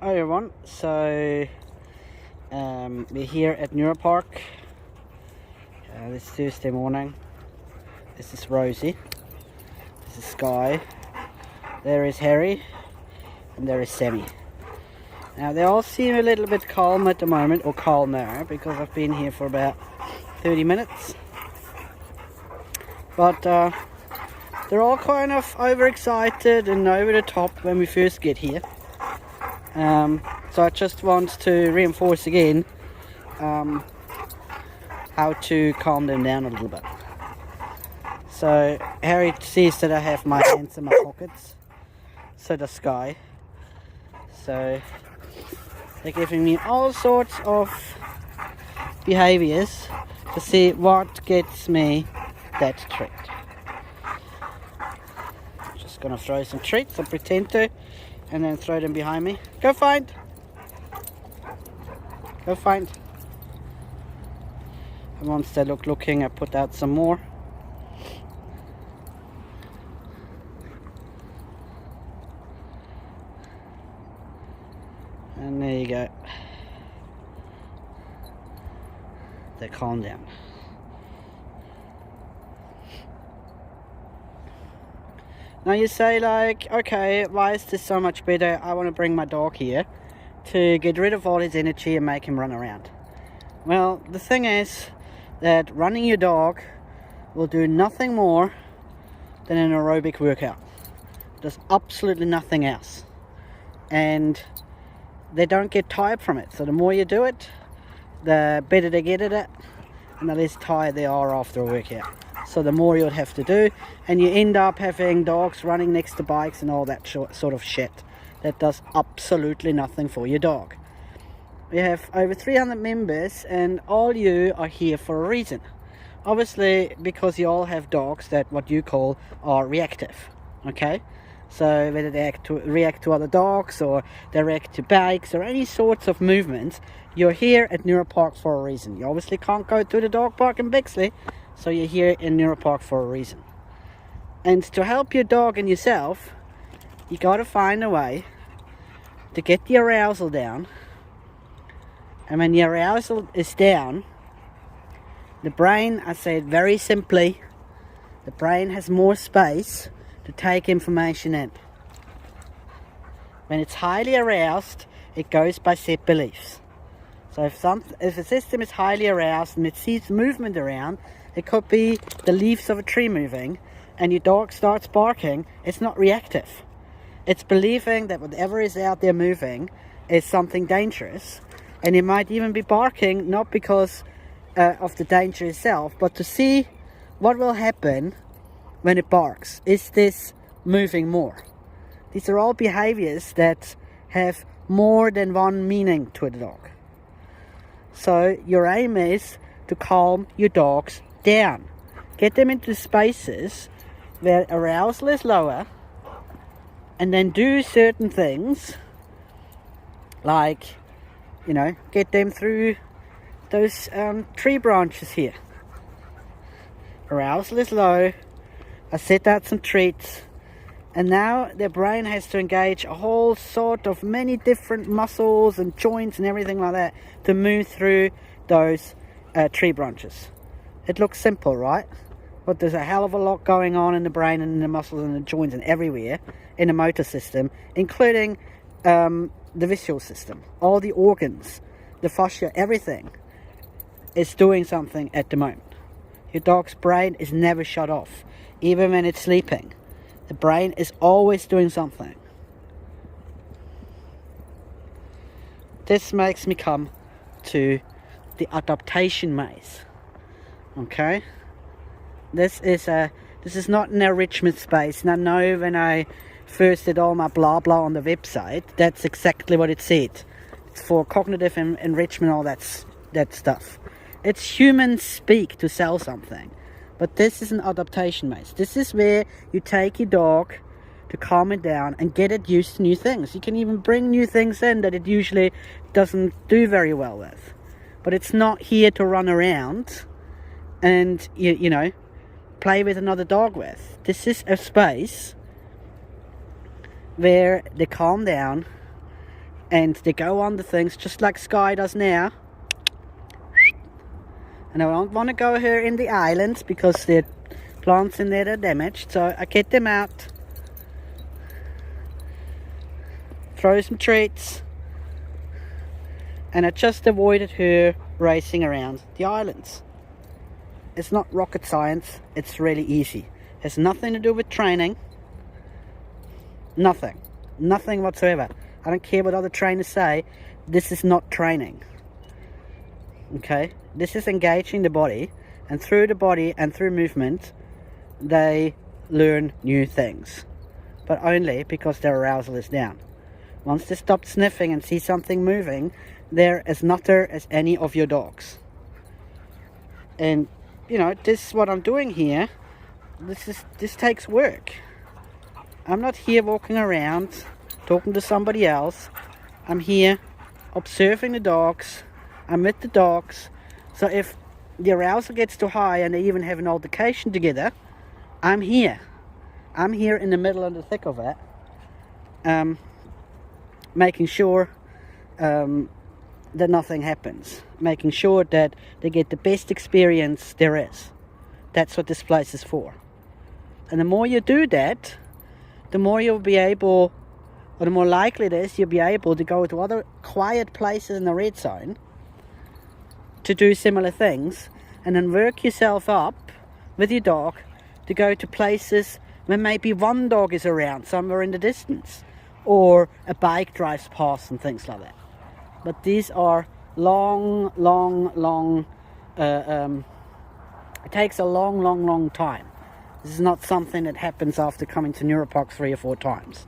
Hi everyone, so we're here at Nura Park. This Thursday morning. This is Rosie, this is Sky, there is Harry, and there is Sammy. Now they all seem a little bit calm at the moment, or calmer, because I've been here for about 30 minutes. But they're all kind of overexcited and over the top when we first get here. So I just want to reinforce again how to calm them down a little bit. So Harry sees that I have my hands in my pockets, so does Sky. So they're giving me all sorts of behaviors to see what gets me that treat. Just gonna throw some treats or pretend to, and then throw them behind me. Go find! Go find! And once they look looking, I put out some more. And there you go. They calm down. Now you say like, okay, why is this so much better? I want to bring my dog here to get rid of all his energy and make him run around. Well, the thing is that running your dog will do nothing more than an aerobic workout. Does absolutely nothing else. And they don't get tired from it. So the more you do it, the better they get at it, and the less tired they are after a workout. So the more you'll have to do, and you end up having dogs running next to bikes and all that sort of shit. That does absolutely nothing for your dog. We have over 300 members, and all you are here for a reason. Obviously, because you all have dogs that what you call are reactive. Okay? So whether they react to other dogs, or they react to bikes, or any sorts of movements, you're here at Nura Park for a reason. You obviously can't go to the dog park in Bexley, so you're here in Nura Park for a reason. And to help your dog and yourself, you gotta find a way to get the arousal down. And when the arousal is down, the brain, I say it very simply, the brain has more space to take information in. When it's highly aroused, it goes by set beliefs. So if a system is highly aroused and it sees movement around, it could be the leaves of a tree moving, and your dog starts barking, it's not reactive. It's believing that whatever is out there moving is something dangerous, and it might even be barking not because of the danger itself, but to see what will happen when it barks. Is this moving more? These are all behaviors that have more than one meaning to a dog. So your aim is to calm your dogs down. Get them into spaces where arousal is lower, and then do certain things like, you know, get them through those tree branches here. Arousal is low, I set out some treats, and now their brain has to engage a whole sort of many different muscles and joints and everything like that to move through those tree branches. It looks simple, right? But there's a hell of a lot going on in the brain and in the muscles and the joints and everywhere in the motor system, including the visual system. All the organs, the fascia, everything is doing something at the moment. Your dog's brain is never shut off, even when it's sleeping. The brain is always doing something. This makes me come to the adaptation maze. Okay? This is not an enrichment space. And I know when I first did all my blah blah on the website, that's exactly what it said. It's for cognitive enrichment, all that stuff. It's human speak to sell something. But this is an adaptation maze. This is where you take your dog to calm it down and get it used to new things. You can even bring new things in that it usually doesn't do very well with. But it's not here to run around and, you know, play with another dog with. This is a space where they calm down and they go on the things just like Sky does now. And I don't want to go here in the islands because the plants in there are damaged, so I get them out, throw some treats, and I just avoided her racing around the islands. It's not rocket science, it's really easy. It has nothing to do with training. Nothing whatsoever. I don't care what other trainers say. This is not training. Okay? This is engaging the body, and through the body and through movement, they learn new things. But only because their arousal is down. Once they stop sniffing and see something moving, they're as nutter as any of your dogs. And, you know, this is what I'm doing here. This takes work. I'm not here walking around talking to somebody else. I'm here observing the dogs. I'm with the dogs. So if the arousal gets too high and they even have an altercation together, I'm here. I'm here in the middle and the thick of it, making sure that nothing happens, making sure that they get the best experience there is. That's what this place is for. And the more you do that, the more you'll be able, or the more likely it is you'll be able to go to other quiet places in the red zone to do similar things, and then work yourself up with your dog to go to places where maybe one dog is around somewhere in the distance, or a bike drives past and things like that. But these are long, it takes a long time. This is not something that happens after coming to Neuropark 3 or 4 times.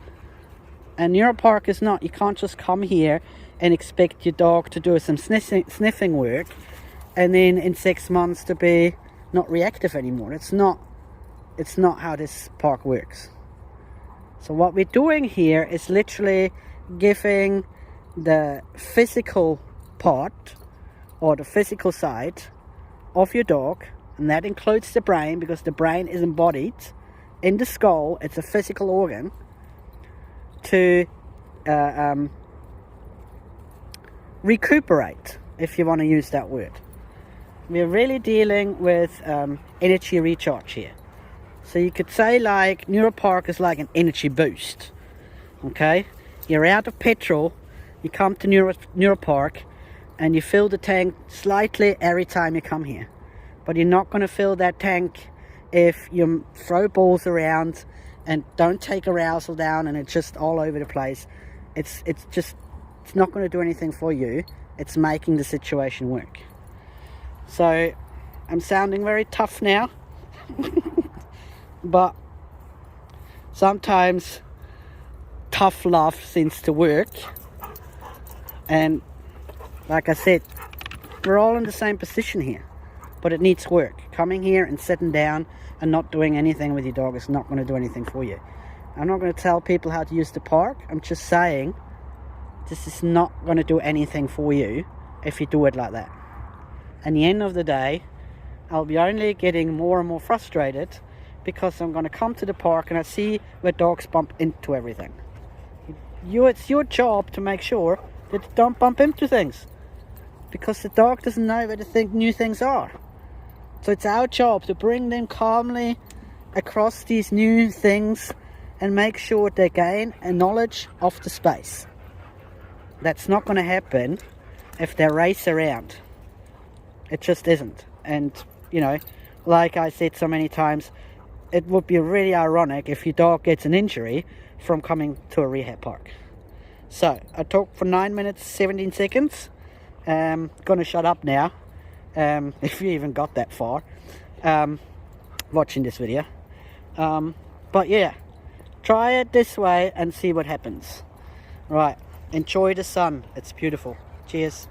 And Neuropark is not, you can't just come here and expect your dog to do some sniffing work and then in 6 months to be not reactive anymore. It's not how this park works. So what we're doing here is literally giving the physical part, or the physical side of your dog, and that includes the brain, because the brain is embodied in the skull. It's a physical organ, to recuperate, if you want to use that word. We're really dealing with energy recharge here. So you could say like Neuropark is like an energy boost. Okay, you're out of petrol, you come to Neuropark and you fill the tank slightly every time you come here. But you're not going to fill that tank if you throw balls around and don't take arousal down and it's just all over the place. It's not going to do anything for you. It's making the situation work. So I'm sounding very tough now. But sometimes tough love seems to work. And like I said, we're all in the same position here, but it needs work. Coming here and sitting down and not doing anything with your dog is not going to do anything for you. I'm not going to tell people how to use the park. I'm just saying this is not going to do anything for you if you do it like that. At the end of the day, I'll be only getting more and more frustrated, because I'm going to come to the park and I see where dogs bump into everything. It's your job to make sure that they don't bump into things, because the dog doesn't know where the new things are. So it's our job to bring them calmly across these new things and make sure they gain a knowledge of the space. That's not going to happen if they race around. It just isn't. And, you know, like I said so many times, it would be really ironic if your dog gets an injury from coming to a rehab park. So, I talked for 9 minutes, 17 seconds. Gonna shut up now, if you even got that far, watching this video. But yeah, try it this way and see what happens. Right, enjoy the sun, it's beautiful. Cheers.